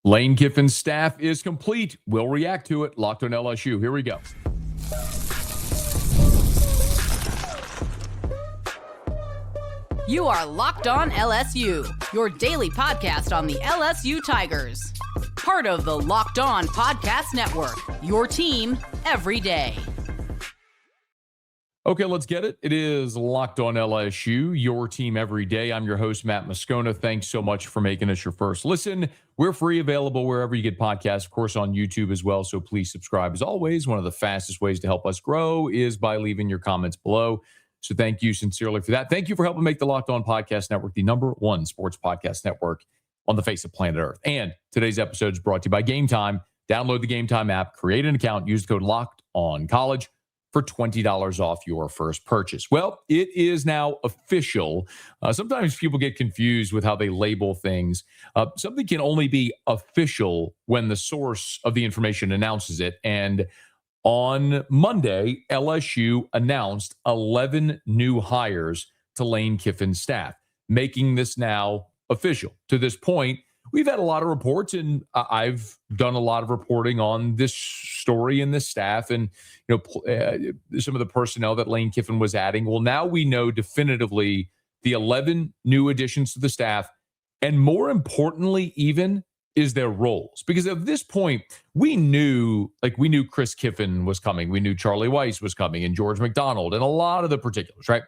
Lane Kiffin's staff is complete. We'll react to it. Locked on LSU. Here we go. You are Locked On LSU, your daily podcast on the LSU Tigers. Part of the Locked On Podcast Network, your team every day. Okay, let's get it. It is Locked On LSU, your team every day. I'm your host, Matt Moscona. Thanks so much for making us your first listen. We're free, available wherever you get podcasts, of course, on YouTube as well. So please subscribe. As always, one of the fastest ways to help us grow is by leaving your comments below. So thank you sincerely for that. Thank you for helping make the Locked On Podcast Network the #1 sports podcast network on the face of planet Earth. And today's episode is brought to you by Game Time. Download the Game Time app, create an account, use the code LOCKEDONCollege for $20 off your first purchase. Well, it is now official. Sometimes people get confused with how they label things. Something can only be official when the source of the information announces it. And on Monday, LSU announced 11 new hires to Lane Kiffin's staff, making this now official. To this point, we've had a lot of reports, and I've done a lot of reporting on this story and this staff and some of the personnel that Lane Kiffin was adding. Well, now we know definitively the 11 new additions to the staff, and more importantly even, is their roles. Because at this point, we knew Chris Kiffin was coming. We knew Charlie Weiss was coming and George McDonald and a lot of the particulars, right?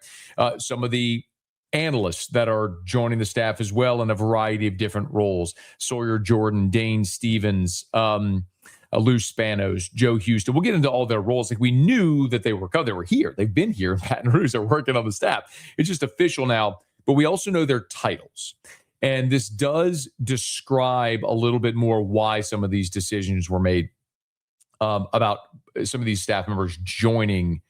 Some of the analysts that are joining the staff as well in a variety of different roles. Sawyer Jordan, Dane Stevens, Lou Spanos, Joe Houston. We'll get into all their roles. Like, we knew that they were here. They've been here in Baton Rouge. They're working on the staff. It's just official now. But we also know their titles. And this does describe a little bit more why some of these decisions were made about some of these staff members joining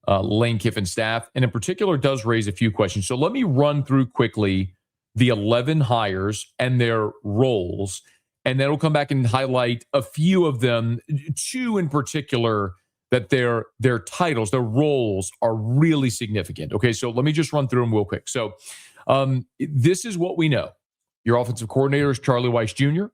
Lane Kiffin's staff. And in particular, does raise a few questions. So let me run through quickly the 11 hires and their roles. And then we'll come back and highlight a few of them, two in particular, that their titles, their roles are really significant. Okay, so let me just run through them real quick. So this is what we know. Your offensive coordinator is Charlie Weiss Jr.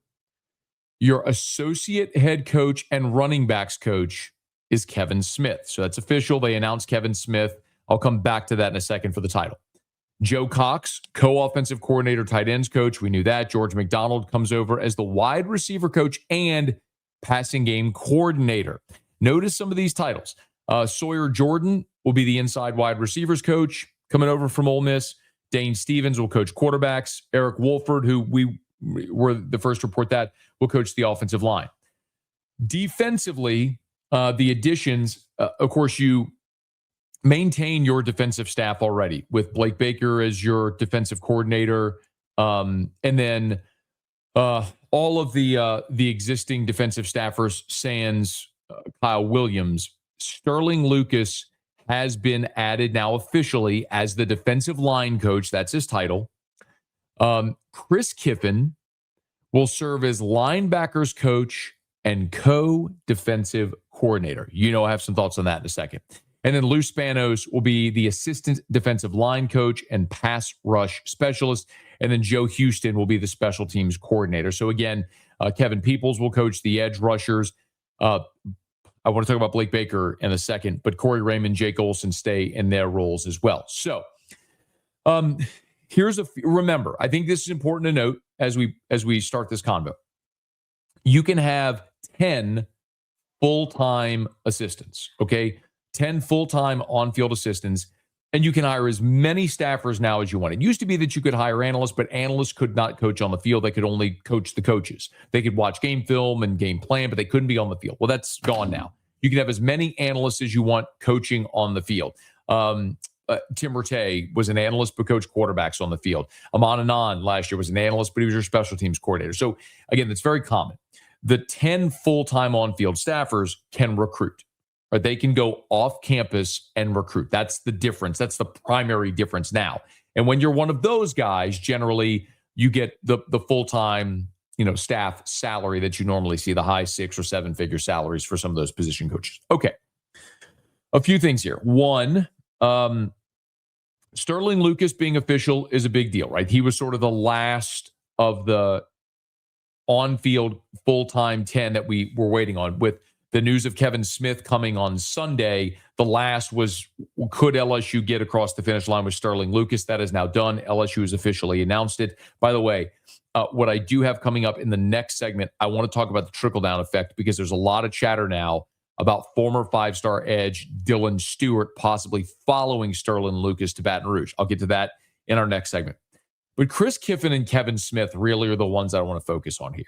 Your associate head coach and running backs coach is Kevin Smith. So that's official. They announced Kevin Smith. I'll come back to that in a second for the title. Joe Cox, co-offensive coordinator, tight ends coach. We knew that. George McDonald comes over as the wide receiver coach and passing game coordinator. Notice some of these titles. Sawyer Jordan will be the inside wide receivers coach coming over from Ole Miss. Dane Stevens will coach quarterbacks. Eric Wolford, who we were the first to report that, will coach the offensive line. Defensively, the additions, of course, you maintain your defensive staff already with Blake Baker as your defensive coordinator. And then all of the existing defensive staffers, sans Kyle Williams. Sterling Lucas has been added now officially as the defensive line coach. That's his title. Chris Kiffin will serve as linebackers coach and co-defensive coordinator. I have some thoughts on that in a second. And then Lou Spanos will be the assistant defensive line coach and pass rush specialist. And then Joe Houston will be the special teams coordinator. So again, Kevin Peoples will coach the edge rushers. I want to talk about Blake Baker in a second, but Corey Raymond, Jake Olson stay in their roles as well. So remember, I think this is important to note as we start this convo. You can have 10 full-time assistants, okay? 10 full-time on-field assistants, and you can hire as many staffers now as you want. It used to be that you could hire analysts, but analysts could not coach on the field. They could only coach the coaches. They could watch game film and game plan, but they couldn't be on the field. Well, that's gone now. You can have as many analysts as you want coaching on the field. Tim Rattay was an analyst, but coached quarterbacks on the field. Amon Anand last year was an analyst, but he was your special teams coordinator. So again, that's very common. The 10 full-time on-field staffers can recruit. Or they can go off campus and recruit. That's the difference. That's the primary difference now. And when you're one of those guys, generally you get the full-time staff salary that you normally see, the high 6 or 7 figure salaries for some of those position coaches. Okay. A few things here. One, Sterling Lucas being official is a big deal, right? He was sort of the last of the on-field full-time 10 that we were waiting on. With the news of Kevin Smith coming on Sunday, the last was, could LSU get across the finish line with Sterling Lucas? That is now done. LSU has officially announced it. By the way, what I do have coming up in the next segment, I want to talk about the trickle-down effect, because there's a lot of chatter now about former five-star edge Dylan Stewart possibly following Sterling Lucas to Baton Rouge. I'll get to that in our next segment. But Chris Kiffin and Kevin Smith really are the ones I want to focus on here.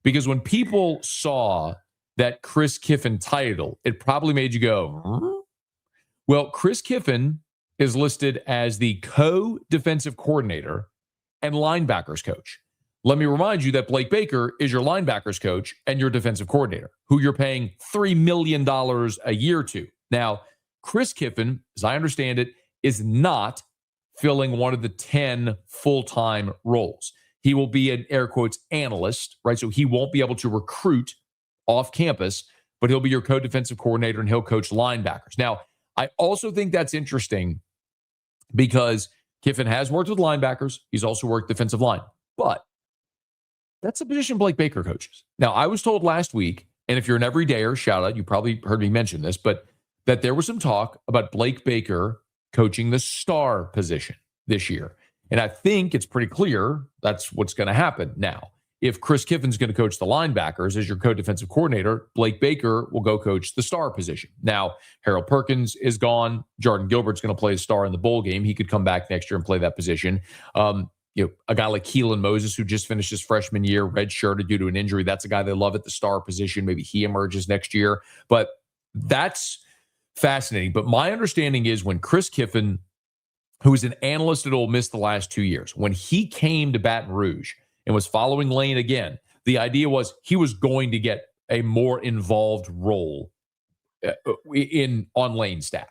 Because when people saw that Chris Kiffin title, it probably made you go, huh? Well, Chris Kiffin is listed as the co-defensive coordinator and linebackers coach. Let me remind you that Blake Baker is your linebackers coach and your defensive coordinator, who you're paying $3 million a year to. Now, Chris Kiffin, as I understand it, is not filling one of the 10 full-time roles. He will be an air quotes analyst, right? So he won't be able to recruit off campus, but he'll be your co-defensive coordinator and he'll coach linebackers. Now, I also think that's interesting because Kiffin has worked with linebackers. He's also worked defensive line, but that's a position Blake Baker coaches. Now, I was told last week, and if you're an everydayer, shout out, you probably heard me mention this, but that there was some talk about Blake Baker coaching the star position this year. And I think it's pretty clear that's what's going to happen now. If Chris Kiffin's going to coach the linebackers as your co-defensive coordinator, Blake Baker will go coach the star position. Now, Harold Perkins is gone. Jordan Gilbert's going to play a star in the bowl game. He could come back next year and play that position. A guy like Keelan Moses, who just finished his freshman year, redshirted due to an injury. That's a guy they love at the star position. Maybe he emerges next year. But that's fascinating. But my understanding is when Chris Kiffin, who was an analyst at Ole Miss the last 2 years, when he came to Baton Rouge and was following Lane again, the idea was he was going to get a more involved role on Lane's staff,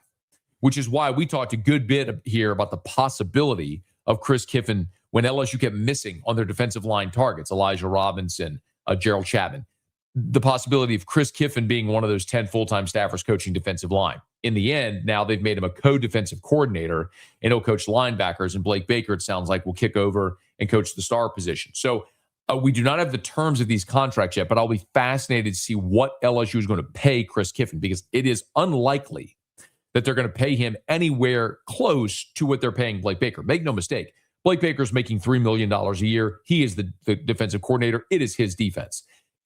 which is why we talked a good bit here about the possibility of Chris Kiffin when LSU kept missing on their defensive line targets, Elijah Robinson, Gerald Chapman, the possibility of Chris Kiffin being one of those 10 full-time staffers coaching defensive line. In the end, now they've made him a co-defensive coordinator, and he'll coach linebackers, and Blake Baker, it sounds like, will kick over and coach the star position. So we do not have the terms of these contracts yet, but I'll be fascinated to see what LSU is going to pay Chris Kiffin, because it is unlikely that they're going to pay him anywhere close to what they're paying Blake Baker. Make no mistake, Blake Baker's making $3 million a year. He is the defensive coordinator. It is his defense.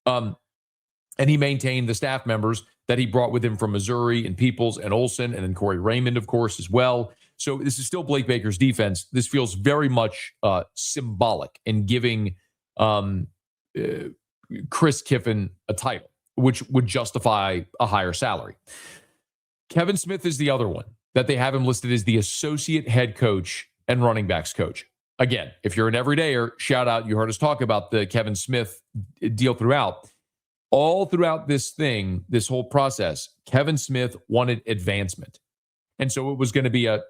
And he maintained the staff members that he brought with him from Missouri and Peoples and Olsen, and then Corey Raymond, of course, as well. So this is still Blake Baker's defense. This feels very much symbolic in giving Chris Kiffin a title, which would justify a higher salary. Kevin Smith is the other one that they have him listed as the associate head coach and running backs coach. Again, if you're an everydayer, shout out. You heard us talk about the Kevin Smith deal throughout. All throughout this thing, this whole process, Kevin Smith wanted advancement. And so it was going to be a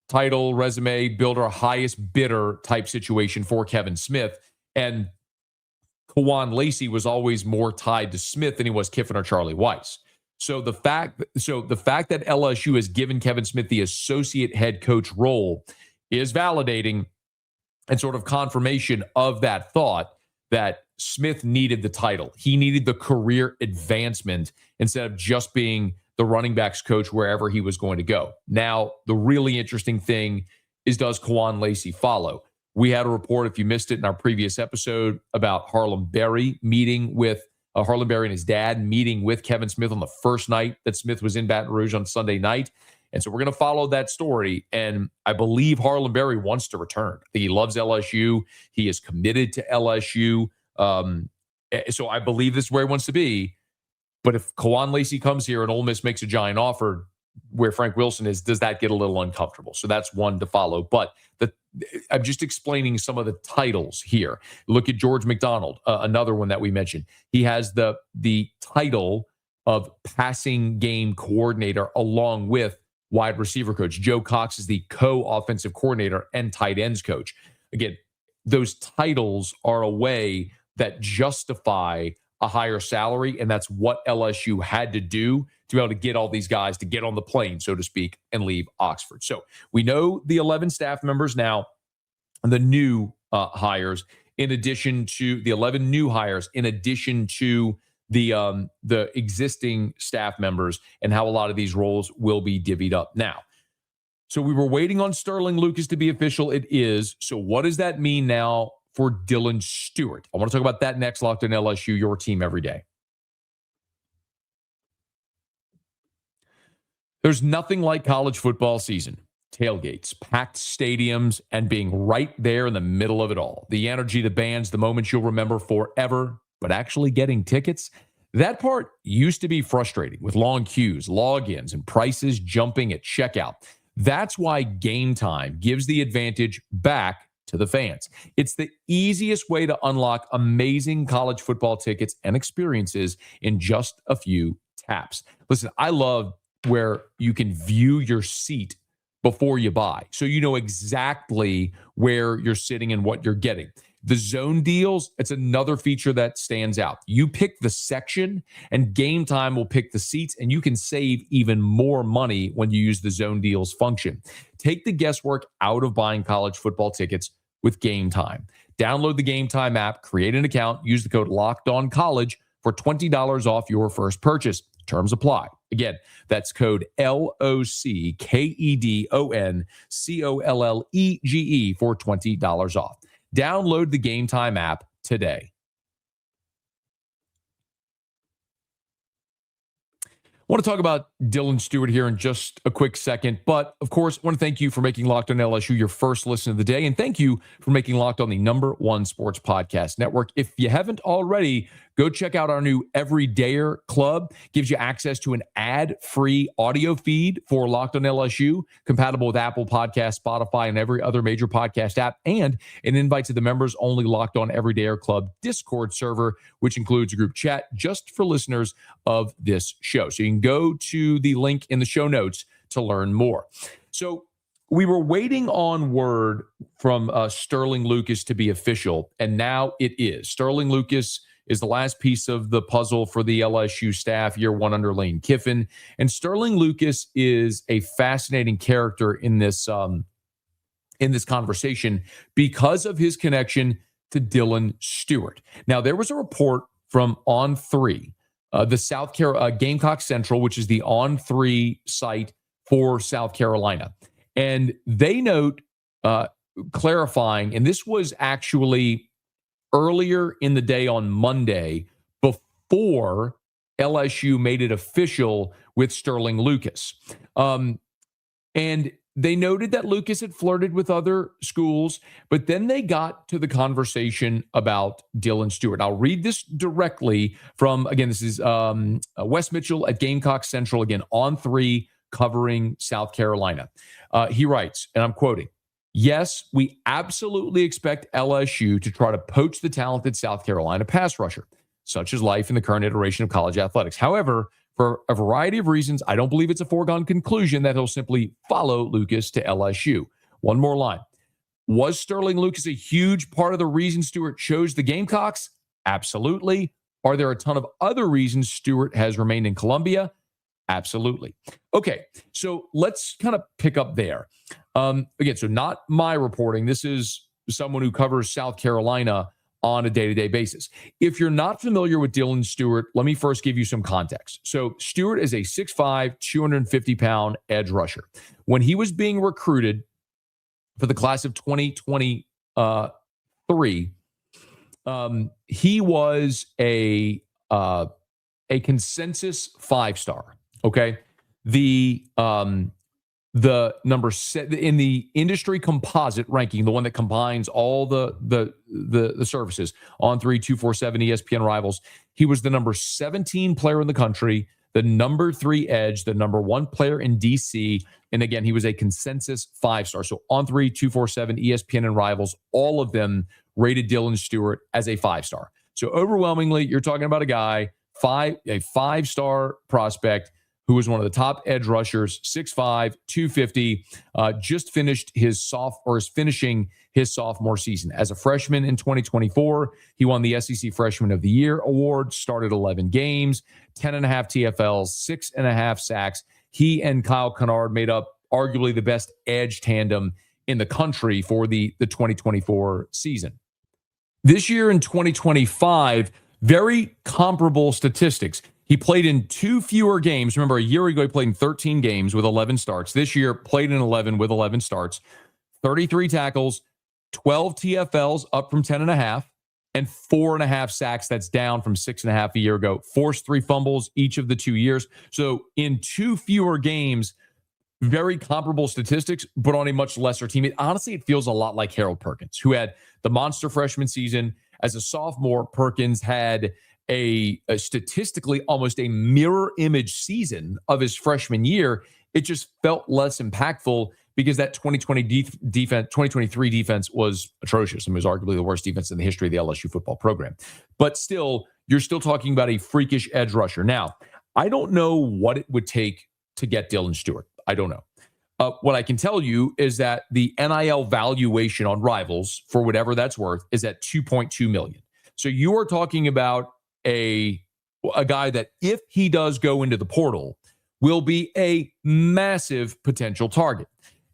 title, resume, builder, highest bidder type situation for Kevin Smith. And Kawan Lacey was always more tied to Smith than he was Kiffin or Charlie Weiss. So the fact that LSU has given Kevin Smith the associate head coach role is validating and sort of confirmation of that thought that Smith needed the title. He needed the career advancement instead of just being the running backs coach wherever he was going to go. Now, the really interesting thing is, does Kawan Lacey follow? We had a report, if you missed it in our previous episode, about Harlem Berry meeting with Harlem Berry and his dad meeting with Kevin Smith on the first night that Smith was in Baton Rouge on Sunday night. And so we're going to follow that story. And I believe Harlem Berry wants to return. He loves LSU. He is committed to LSU. So I believe this is where he wants to be. But if Kawan Lacey comes here and Ole Miss makes a giant offer where Frank Wilson is, does that get a little uncomfortable? So that's one to follow. But I'm just explaining some of the titles here. Look at George McDonald, another one that we mentioned. He has the title of passing game coordinator along with wide receiver coach. Joe Cox is the co-offensive coordinator and tight ends coach. Again, those titles are a way that justify a higher salary, and that's what LSU had to do to be able to get all these guys to get on the plane, so to speak, and leave Oxford. So we know the 11 staff members now, the new hires. in addition to the 11 new hires, in addition to the existing staff members, and how a lot of these roles will be divvied up. Now, so we were waiting on Sterling Lucas to be official. It is. So what does that mean now for Dylan Stewart? I want to talk about that next. Locked on LSU, your team every day. There's nothing like college football season. Tailgates, packed stadiums, and being right there in the middle of it all. The energy, the bands, the moments you'll remember forever, but actually getting tickets, that part used to be frustrating with long queues, logins, and prices jumping at checkout. That's why Game Time gives the advantage back to the fans. It's the easiest way to unlock amazing college football tickets and experiences in just a few taps. Listen, I love where you can view your seat before you buy, so you know exactly where you're sitting and what you're getting. The zone deals, it's another feature that stands out. You pick the section, and Game Time will pick the seats, and you can save even more money when you use the zone deals function. Take the guesswork out of buying college football tickets with Game Time. Download the Game Time app, create an account, use the code LOCKEDONCollege for $20 off your first purchase. Terms apply. Again, that's code LOCKEDONCOLLEGE for $20 off. Download the Game Time app today. I want to talk about Dylan Stewart here in just a quick second. But, of course, I want to thank you for making Locked on LSU your first listen of the day. And thank you for making Locked on the #1 sports podcast network. If you haven't already, go check out our new Everydayer Club. Gives you access to an ad-free audio feed for Locked on LSU, compatible with Apple Podcasts, Spotify, and every other major podcast app, and an invite to the members-only Locked on Everydayer Club Discord server, which includes a group chat just for listeners of this show. So you can go to the link in the show notes to learn more. So we were waiting on word from Sterling Lucas to be official, and now it is. Sterling Lucas is the last piece of the puzzle for the LSU staff, year one under Lane Kiffin. And Sterling Lucas is a fascinating character in this conversation because of his connection to Dylan Stewart. Now, there was a report from On3, the South Carolina Gamecock Central, which is the On3 site for South Carolina. And they note, clarifying, and this was actually earlier in the day on Monday, before LSU made it official with Sterling Lucas. And they noted that Lucas had flirted with other schools, but then they got to the conversation about Dylan Stewart. I'll read this directly from, again, this is Wes Mitchell at Gamecock Central, again, On3, covering South Carolina. He writes, and I'm quoting, "Yes, we absolutely expect LSU to try to poach the talented South Carolina pass rusher. Such is life in the current iteration of college athletics. However, for a variety of reasons, I don't believe it's a foregone conclusion that he'll simply follow Lucas to LSU." One more line. "Was Sterling Lucas a huge part of the reason Stewart chose the Gamecocks? Absolutely. Are there a ton of other reasons Stewart has remained in Columbia? Absolutely." Okay, so let's kind of pick up there. Again, so not my reporting. This is someone who covers South Carolina on a day-to-day basis. If you're not familiar with Dylan Stewart, let me first give you some context. So Stewart is a 6'5", 250-pound edge rusher. When he was being recruited for the class of 2023, he was a consensus 5-star. Okay, the number set in the industry composite ranking, the one that combines all the services, On3, 247, ESPN Rivals, he was the number 17 player in the country, the number 3 edge, the number 1 player in DC, and again, he was a consensus 5-star. So On3, 247, ESPN, and Rivals, all of them rated Dylan Stewart as a 5-star. So overwhelmingly, you're talking about a guy, a 5-star prospect who was one of the top edge rushers, 6'5", 250, just finished is finishing his sophomore season. As a freshman in 2024, he won the SEC Freshman of the Year award, started 11 games, 10.5 TFLs, 6.5 sacks. He and Kyle Kennard made up arguably the best edge tandem in the country for the 2024 season. This year in 2025, very comparable statistics. He played in 2 fewer games. Remember, a year ago, he played in 13 games with 11 starts. This year, played in 11 with 11 starts, 33 tackles, 12 TFLs, up from 10.5, and 4.5 sacks. That's down from 6.5 a year ago. Forced 3 fumbles each of the 2 years. So in 2 fewer games, very comparable statistics, but on a much lesser team. It feels a lot like Harold Perkins, who had the monster freshman season. As a sophomore, Perkins had a statistically almost a mirror image season of his freshman year. It just felt less impactful because that 2023 defense was atrocious. It was arguably the worst defense in the history of the LSU football program. But still, you're still talking about a freakish edge rusher. Now, I don't know what it would take to get Dylan Stewart. I don't know. What I can tell you is that the NIL valuation on Rivals, for whatever that's worth, is at $2.2 million. So you are talking about a guy that, if he does go into the portal, will be a massive potential target.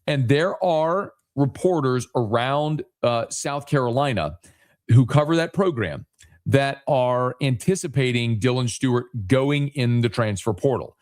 And there are reporters around South Carolina who cover that program that are anticipating Dylan Stewart going in the transfer portal.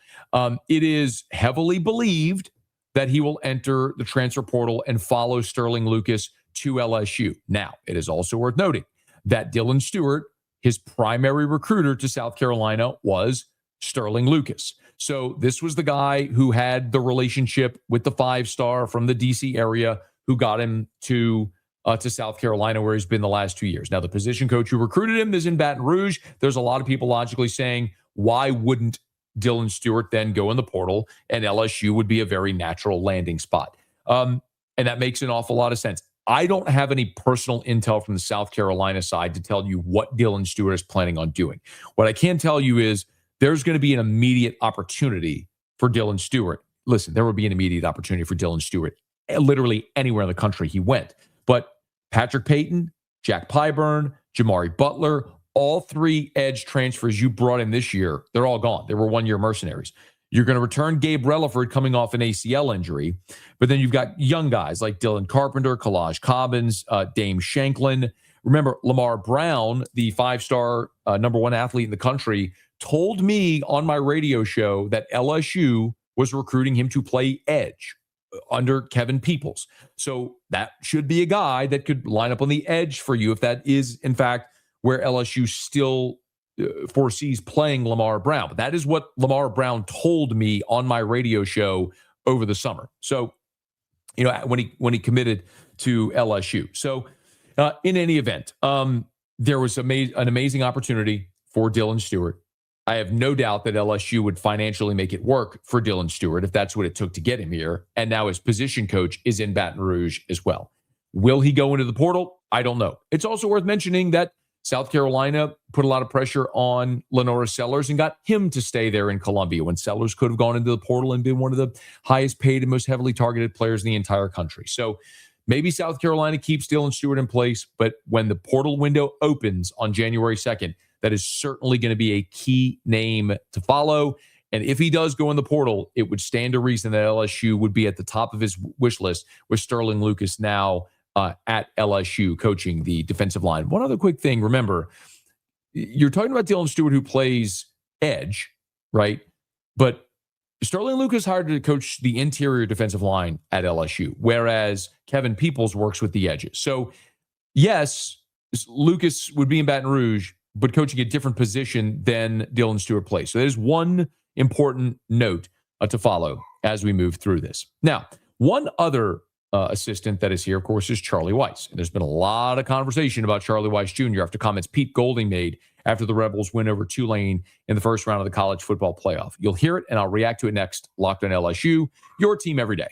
It is heavily believed that he will enter the transfer portal and follow Sterling Lucas to LSU. Now, it is also worth noting that Dylan Stewart, his primary recruiter to South Carolina, was Sterling Lucas. So this was the guy who had the relationship with the 5-star from the DC area who got him to South Carolina, where he's been the last 2 years. Now, the position coach who recruited him is in Baton Rouge. There's a lot of people logically saying, why wouldn't Dylan Stewart then go in the portal, and LSU would be a very natural landing spot. And that makes an awful lot of sense. I don't have any personal intel from the South Carolina side to tell you what Dylan Stewart is planning on doing. What I can tell you is there's going to be an immediate opportunity for Dylan Stewart. Listen, there would be an immediate opportunity for Dylan Stewart literally anywhere in the country he went. But Patrick Payton, Jack Pyburn, Jamari Butler, all 3 edge transfers you brought in this year, they're all gone. They were 1-year mercenaries. You're going to return Gabe Relaford coming off an ACL injury, but then you've got young guys like Dylan Carpenter, Kalaj Cobbins, Dame Shanklin. Remember, Lamar Brown, the 5-star number 1 athlete in the country, told me on my radio show that LSU was recruiting him to play edge under Kevin Peoples. So that should be a guy that could line up on the edge for you if that is, in fact, where LSU still foresees playing Lamar Brown. But that is what Lamar Brown told me on my radio show over the summer. So, when he committed to LSU. So, in any event, there was an amazing opportunity for Dylan Stewart. I have no doubt that LSU would financially make it work for Dylan Stewart if that's what it took to get him here. And now his position coach is in Baton Rouge as well. Will he go into the portal? I don't know. It's also worth mentioning that South Carolina put a lot of pressure on Lenora Sellers and got him to stay there in Columbia when Sellers could have gone into the portal and been one of the highest paid and most heavily targeted players in the entire country. So maybe South Carolina keeps Dylan Stewart in place, but when the portal window opens on January 2nd, that is certainly going to be a key name to follow. And if he does go in the portal, it would stand to reason that LSU would be at the top of his wish list with Sterling Lucas now at LSU coaching the defensive line. One other quick thing. Remember, you're talking about Dylan Stewart, who plays edge, right? But Sterling Lucas hired to coach the interior defensive line at LSU, whereas Kevin Peoples works with the edges. So, yes, Lucas would be in Baton Rouge, but coaching a different position than Dylan Stewart plays. So there's one important note to follow as we move through this. Now, one other assistant that is here, of course, is Charlie Weiss. And there's been a lot of conversation about Charlie Weiss Jr. after comments Pete Golding made after the Rebels win over Tulane in the first round of the college football playoff. You'll hear it, and I'll react to it next. Locked on LSU, your team every day.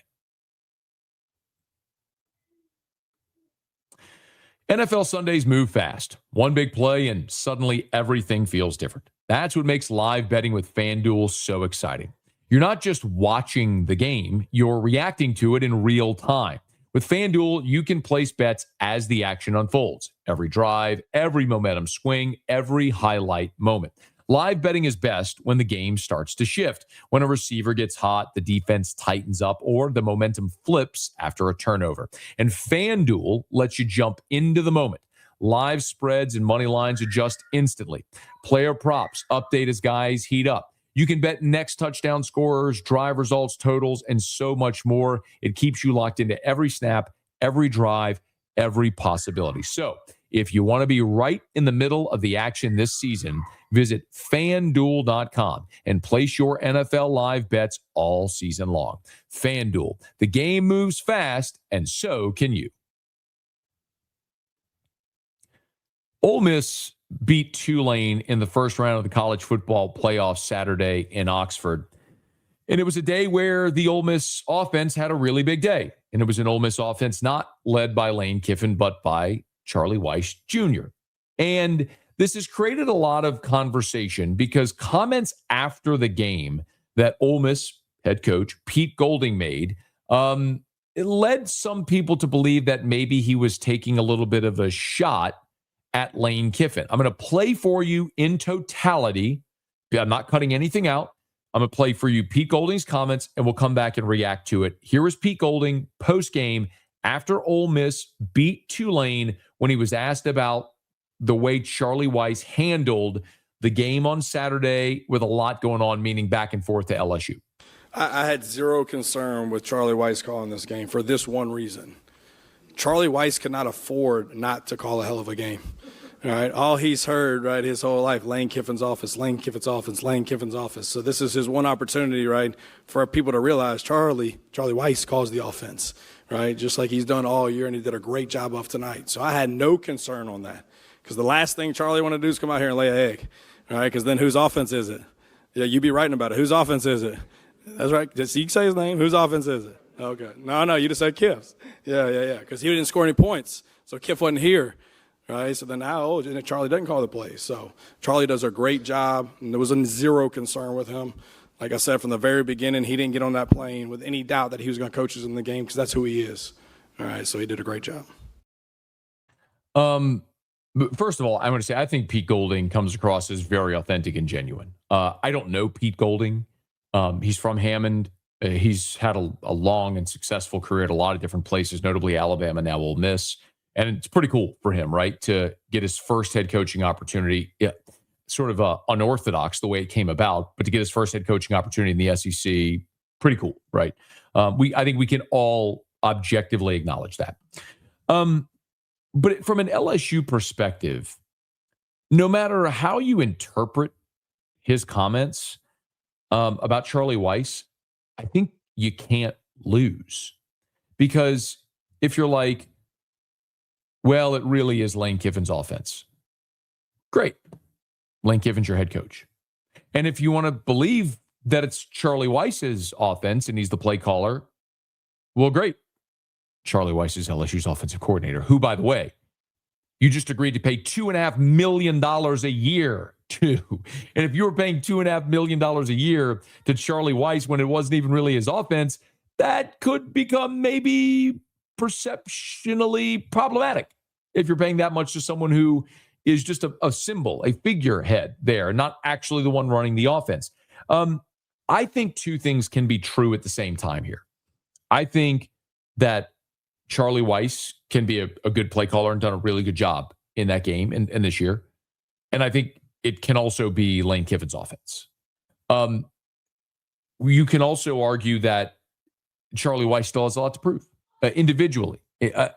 NFL Sundays move fast. One big play, and suddenly everything feels different. That's what makes live betting with FanDuel so exciting. You're not just watching the game, you're reacting to it in real time. With FanDuel, you can place bets as the action unfolds. Every drive, every momentum swing, every highlight moment. Live betting is best when the game starts to shift. When a receiver gets hot, the defense tightens up, or the momentum flips after a turnover. And FanDuel lets you jump into the moment. Live spreads and money lines adjust instantly. Player props update as guys heat up. You can bet next touchdown scorers, drive results, totals, and so much more. It keeps you locked into every snap, every drive, every possibility. So if you want to be right in the middle of the action this season, visit FanDuel.com and place your NFL live bets all season long. FanDuel, the game moves fast, and so can you. Ole Miss beat Tulane in the first round of the college football playoff Saturday in Oxford. And it was a day where the Ole Miss offense had a really big day. And it was an Ole Miss offense not led by Lane Kiffin, but by Charlie Weiss Jr. And this has created a lot of conversation because comments after the game that Ole Miss head coach Pete Golding made, it led some people to believe that maybe he was taking a little bit of a shot at Lane Kiffin. I'm going to play for you in totality. I'm not cutting anything out. I'm going to play for you Pete Golding's comments, and we'll come back and react to it. Here is Pete Golding post-game after Ole Miss beat Tulane when he was asked about the way Charlie Weiss handled the game on Saturday with a lot going on, meaning back and forth to LSU. I had zero concern with Charlie Weiss calling this game for this one reason. Charlie Weiss could not afford not to call a hell of a game. All right, all he's heard, right, his whole life, Lane Kiffin's office, Lane Kiffin's office, Lane Kiffin's office. So this is his one opportunity, right, for people to realize Charlie Weiss calls the offense, right, just like he's done all year, and he did a great job of tonight. So I had no concern on that because the last thing Charlie wanted to do is come out here and lay an egg, all right, because then whose offense is it? Yeah, you be writing about it. Whose offense is it? That's right. Did you say his name? Whose offense is it? Okay. No, you just said Kiff's. Yeah, because he didn't score any points, so Kiff wasn't here. Right, so then now Charlie doesn't call the plays. So Charlie does a great job, and there was zero concern with him. Like I said, from the very beginning, he didn't get on that plane with any doubt that he was going to coach us in the game because that's who he is. All right, so he did a great job. First of all, I want to say I think Pete Golding comes across as very authentic and genuine. I don't know Pete Golding. He's from Hammond. He's had a long and successful career at a lot of different places, notably Alabama, now Ole Miss. And it's pretty cool for him, right, to get his first head coaching opportunity. Yeah, sort of unorthodox the way it came about, but to get his first head coaching opportunity in the SEC, pretty cool, right? I think we can all objectively acknowledge that. But from an LSU perspective, no matter how you interpret his comments about Charlie Weiss, I think you can't lose. Because if you're like, well, it really is Lane Kiffin's offense. Great. Lane Kiffin's your head coach. And if you want to believe that it's Charlie Weiss's offense and he's the play caller, well, great. Charlie Weiss is LSU's offensive coordinator, who, by the way, you just agreed to pay $2.5 million a year to. And if you were paying $2.5 million a year to Charlie Weiss when it wasn't even really his offense, that could become maybe perceptionally problematic if you're paying that much to someone who is just a symbol, a figurehead there, not actually the one running the offense. I think two things can be true at the same time here. I think that Charlie Weiss can be a good play caller and done a really good job in that game and this year. And I think it can also be Lane Kiffin's offense. You can also argue that Charlie Weiss still has a lot to prove. Individually,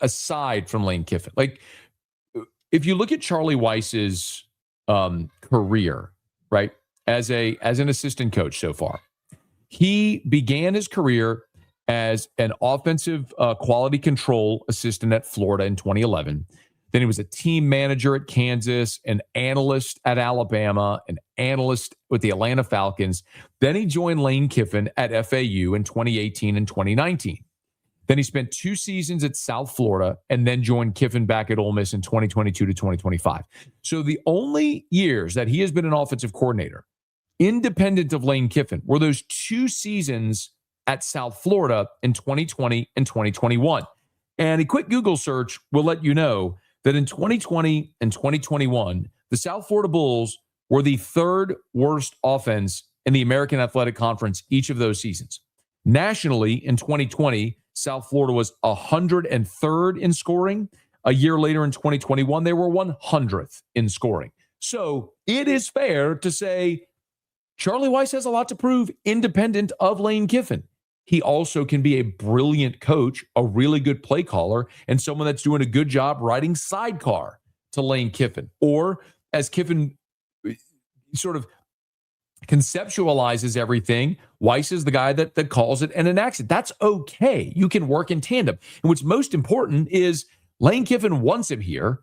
aside from Lane Kiffin. Like, if you look at Charlie Weiss's career, right, as an assistant coach so far, he began his career as an offensive quality control assistant at Florida in 2011. Then he was a team manager at Kansas, an analyst at Alabama, an analyst with the Atlanta Falcons. Then he joined Lane Kiffin at FAU in 2018 and 2019. Then he spent 2 seasons at South Florida and then joined Kiffin back at Ole Miss in 2022 to 2025. So the only years that he has been an offensive coordinator, independent of Lane Kiffin, were those 2 seasons at South Florida in 2020 and 2021. And a quick Google search will let you know that in 2020 and 2021, the South Florida Bulls were the 3rd worst offense in the American Athletic Conference each of those seasons. Nationally, in 2020, South Florida was 103rd in scoring, A year later in 2021, they were 100th in scoring. So it is fair to say Charlie Weiss has a lot to prove independent of Lane Kiffin. He also can be a brilliant coach, a really good play caller, and someone that's doing a good job riding sidecar to Lane Kiffin. Or as Kiffin sort of conceptualizes everything, Weiss is the guy that calls it and enacts it. That's okay. You can work in tandem. And what's most important is Lane Kiffin wants him here.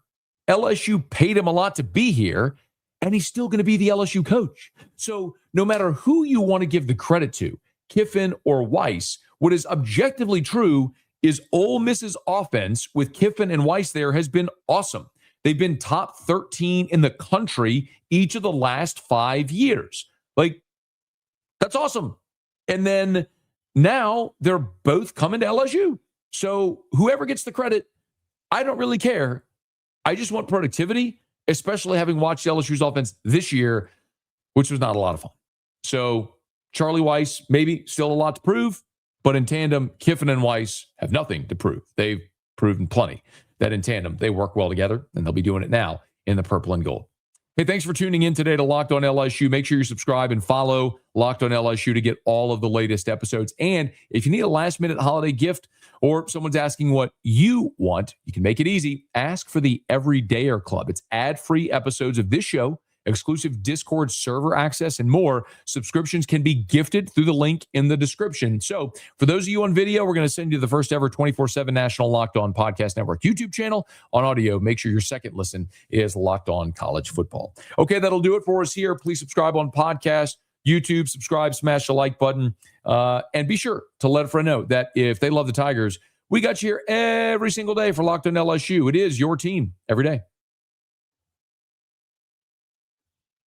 LSU paid him a lot to be here, and he's still going to be the LSU coach. So no matter who you want to give the credit to, Kiffin or Weiss, what is objectively true is Ole Miss's offense with Kiffin and Weiss there has been awesome. They've been top 13 in the country each of the last 5 years. Like, that's awesome. And then now they're both coming to LSU. So whoever gets the credit, I don't really care. I just want productivity, especially having watched LSU's offense this year, which was not a lot of fun. So Charlie Weiss, maybe still a lot to prove, but in tandem, Kiffin and Weiss have nothing to prove. They've proven plenty that in tandem, they work well together, and they'll be doing it now in the purple and gold. Hey, thanks for tuning in today to Locked On LSU. Make sure you subscribe and follow Locked On LSU to get all of the latest episodes. And if you need a last-minute holiday gift or someone's asking what you want, you can make it easy. Ask for the Everydayer Club. It's ad-free episodes of this show, exclusive Discord server access, and more. Subscriptions can be gifted through the link in the description. So for those of you on video, we're going to send you the first ever 24/7 National Locked On Podcast Network YouTube channel. On audio, make sure your second listen is Locked On College Football. Okay, that'll do it for us here. Please subscribe on podcast, YouTube, subscribe, smash the like button, and be sure to let a friend know that if they love the Tigers, we got you here every single day for Locked On LSU. It is your team every day.